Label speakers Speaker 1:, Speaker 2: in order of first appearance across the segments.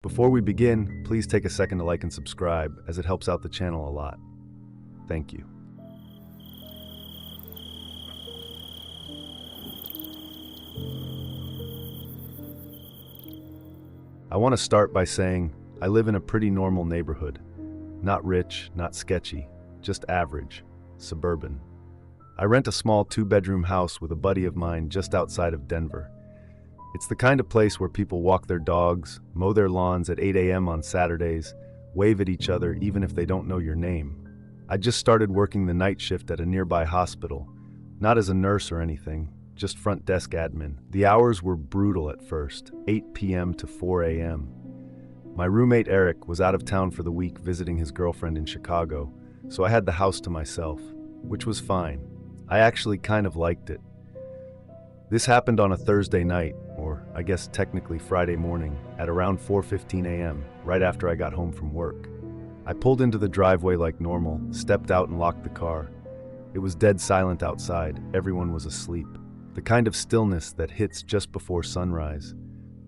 Speaker 1: Before we begin, please take a second to like and subscribe, as it helps out the channel a lot. Thank you. I want to start by saying I live in a pretty normal neighborhood. Not rich, not sketchy, just average, suburban. I rent a small 2-bedroom house with a buddy of mine just outside of Denver. It's the kind of place where people walk their dogs, mow their lawns at 8 a.m. on Saturdays, wave at each other even if they don't know your name. I just started working the night shift at a nearby hospital, not as a nurse or anything, just front desk admin. The hours were brutal at first, 8 p.m. to 4 a.m. My roommate Eric was out of town for the week visiting his girlfriend in Chicago, so I had the house to myself, which was fine. I actually kind of liked it. This happened on a Thursday night, or I guess technically Friday morning, at around 4:15 a.m., right after I got home from work. I pulled into the driveway like normal, stepped out and locked the car. It was dead silent outside, everyone was asleep. The kind of stillness that hits just before sunrise.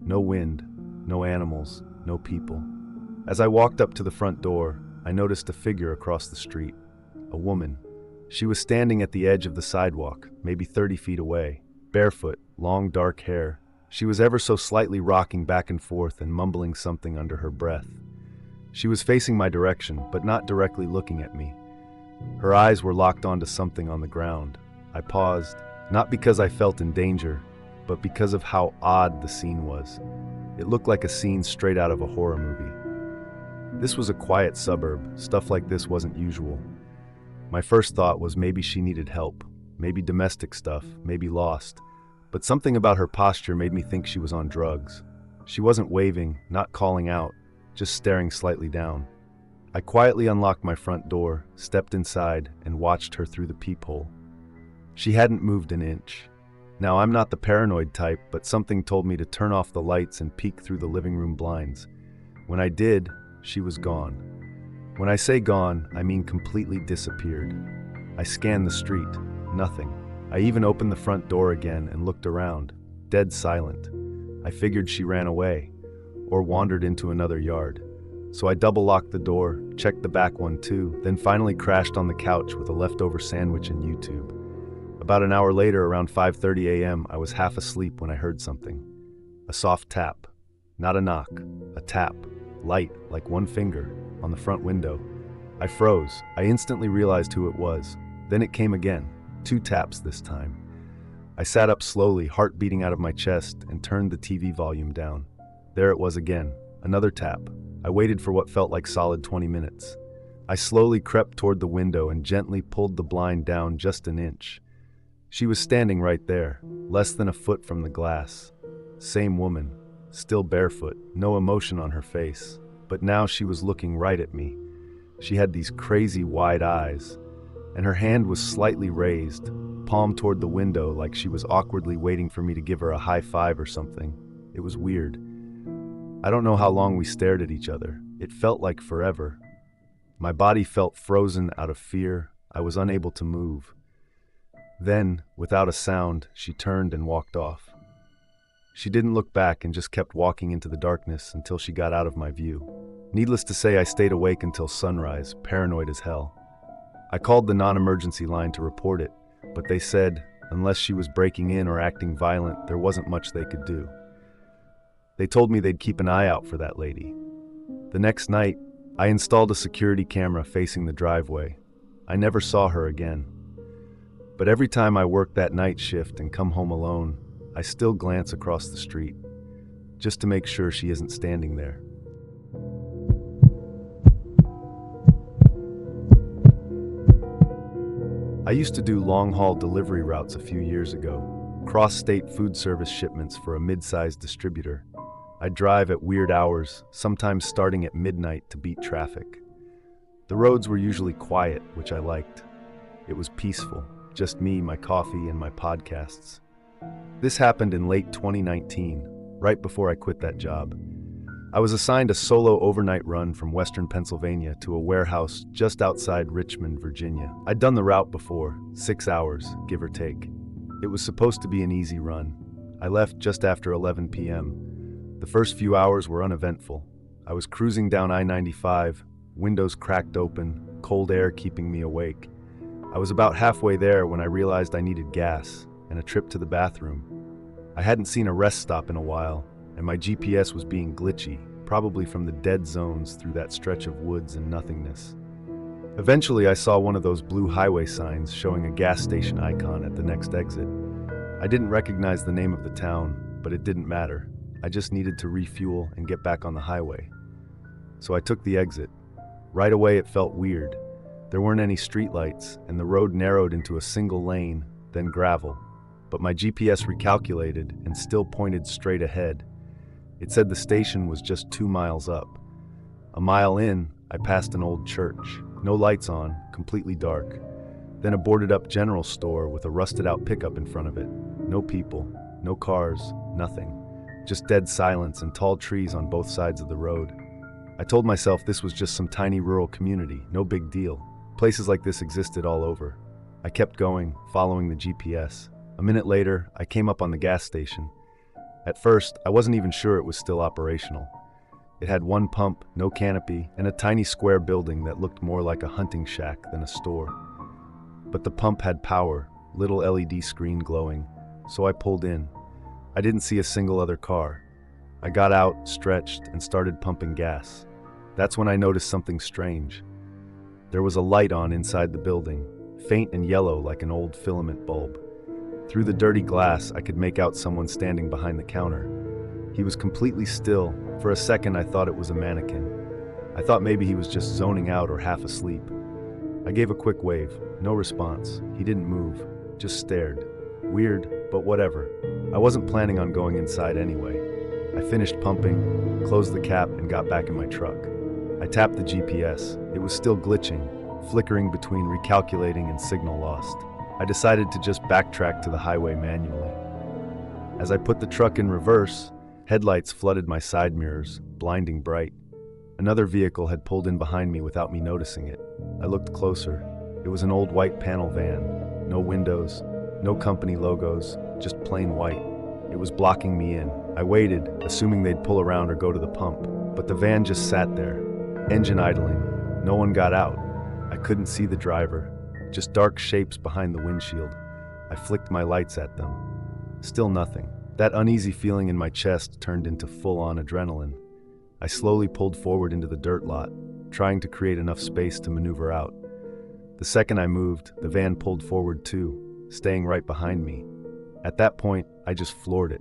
Speaker 1: No wind, no animals, no people. As I walked up to the front door, I noticed a figure across the street. A woman. She was standing at the edge of the sidewalk, maybe 30 feet away. Barefoot, long dark hair. She was ever so slightly rocking back and forth and mumbling something under her breath. She was facing my direction, but not directly looking at me. Her eyes were locked onto something on the ground. I paused, not because I felt in danger, but because of how odd the scene was. It looked like a scene straight out of a horror movie. This was a quiet suburb. Stuff like this wasn't usual. My first thought was maybe she needed help. Maybe domestic stuff, maybe lost. But something about her posture made me think she was on drugs. She wasn't waving, not calling out, just staring slightly down. I quietly unlocked my front door, stepped inside, and watched her through the peephole. She hadn't moved an inch. Now, I'm not the paranoid type, but something told me to turn off the lights and peek through the living room blinds. When I did, she was gone. When I say gone, I mean completely disappeared. I scanned the street. Nothing. I even opened the front door again and looked around. Dead silent. I figured she ran away, or wandered into another yard. So I double-locked the door, checked the back one too, then finally crashed on the couch with a leftover sandwich and YouTube. About an hour later, around 5:30 a.m., I was half asleep when I heard something. A soft tap. Not a knock. A tap. Light, like one finger, on the front window. I froze. I instantly realized who it was. Then it came again. 2 taps this time. I sat up slowly, heart beating out of my chest, and turned the TV volume down. There it was again. Another tap. I waited for what felt like solid 20 minutes. I slowly crept toward the window and gently pulled the blind down just an inch. She was standing right there, less than a foot from the glass. Same woman, still barefoot, no emotion on her face. But now she was looking right at me. She had these crazy wide eyes, and her hand was slightly raised, palm toward the window like she was awkwardly waiting for me to give her a high five or something. It was weird. I don't know how long we stared at each other. It felt like forever. My body felt frozen out of fear. I was unable to move. Then, without a sound, she turned and walked off. She didn't look back and just kept walking into the darkness until she got out of my view. Needless to say, I stayed awake until sunrise, paranoid as hell. I called the non-emergency line to report it, but they said, unless she was breaking in or acting violent, there wasn't much they could do. They told me they'd keep an eye out for that lady. The next night, I installed a security camera facing the driveway. I never saw her again. But every time I work that night shift and come home alone, I still glance across the street, just to make sure she isn't standing there. I used to do long-haul delivery routes a few years ago, cross-state food service shipments for a mid-sized distributor. I'd drive at weird hours, sometimes starting at midnight to beat traffic. The roads were usually quiet, which I liked. It was peaceful, just me, my coffee, and my podcasts. This happened in late 2019, right before I quit that job. I was assigned a solo overnight run from western Pennsylvania to a warehouse just outside Richmond, Virginia. I'd done the route before, 6 hours, give or take. It was supposed to be an easy run. I left just after 11 p.m. The first few hours were uneventful. I was cruising down I-95, windows cracked open, cold air keeping me awake. I was about halfway there when I realized I needed gas and a trip to the bathroom. I hadn't seen a rest stop in a while, and my GPS was being glitchy, probably from the dead zones through that stretch of woods and nothingness. Eventually, I saw one of those blue highway signs showing a gas station icon at the next exit. I didn't recognize the name of the town, but it didn't matter. I just needed to refuel and get back on the highway. So I took the exit. Right away, it felt weird. There weren't any streetlights, and the road narrowed into a single lane, then gravel. But my GPS recalculated and still pointed straight ahead. It said the station was just 2 miles up. A mile in, I passed an old church. No lights on, completely dark. Then a boarded-up general store with a rusted-out pickup in front of it. No people, no cars, nothing. Just dead silence and tall trees on both sides of the road. I told myself this was just some tiny rural community, no big deal. Places like this existed all over. I kept going, following the GPS. A minute later, I came up on the gas station. At first, I wasn't even sure it was still operational. It had one pump, no canopy, and a tiny square building that looked more like a hunting shack than a store. But the pump had power, little LED screen glowing, so I pulled in. I didn't see a single other car. I got out, stretched, and started pumping gas. That's when I noticed something strange. There was a light on inside the building, faint and yellow like an old filament bulb. Through the dirty glass, I could make out someone standing behind the counter. He was completely still. For a second, I thought it was a mannequin. I thought maybe he was just zoning out or half asleep. I gave a quick wave. No response. He didn't move, just stared. Weird, but whatever. I wasn't planning on going inside anyway. I finished pumping, closed the cap, and got back in my truck. I tapped the GPS. It was still glitching, flickering between recalculating and signal lost. I decided to just backtrack to the highway manually. As I put the truck in reverse, headlights flooded my side mirrors, blinding bright. Another vehicle had pulled in behind me without me noticing it. I looked closer. It was an old white panel van. No windows, no company logos, just plain white. It was blocking me in. I waited, assuming they'd pull around or go to the pump, but the van just sat there, engine idling. No one got out. I couldn't see the driver, just dark shapes behind the windshield. I flicked my lights at them. Still nothing. That uneasy feeling in my chest turned into full-on adrenaline. I slowly pulled forward into the dirt lot, trying to create enough space to maneuver out. The second I moved, the van pulled forward too, staying right behind me. At that point, I just floored it.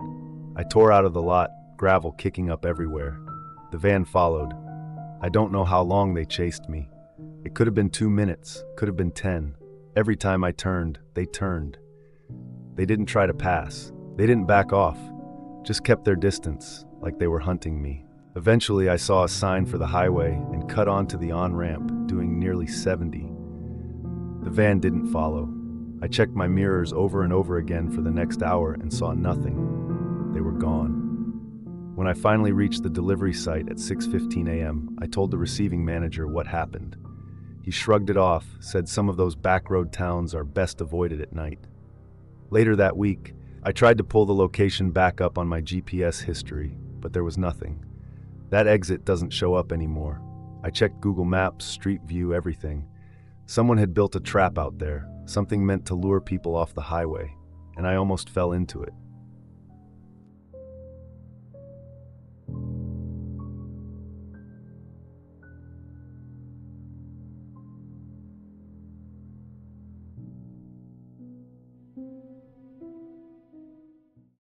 Speaker 1: I tore out of the lot, gravel kicking up everywhere. The van followed. I don't know how long they chased me. It could have been 2 minutes, could have been 10. Every time I turned, they turned. They didn't try to pass. They didn't back off, just kept their distance, like they were hunting me. Eventually, I saw a sign for the highway and cut onto the on-ramp, doing nearly 70. The van didn't follow. I checked my mirrors over and over again for the next hour and saw nothing. They were gone. When I finally reached the delivery site at 6:15 a.m., I told the receiving manager what happened. He shrugged it off, said some of those backroad towns are best avoided at night. Later that week, I tried to pull the location back up on my GPS history, but there was nothing. That exit doesn't show up anymore. I checked Google Maps, Street View, everything. Someone had built a trap out there, something meant to lure people off the highway, and I almost fell into it.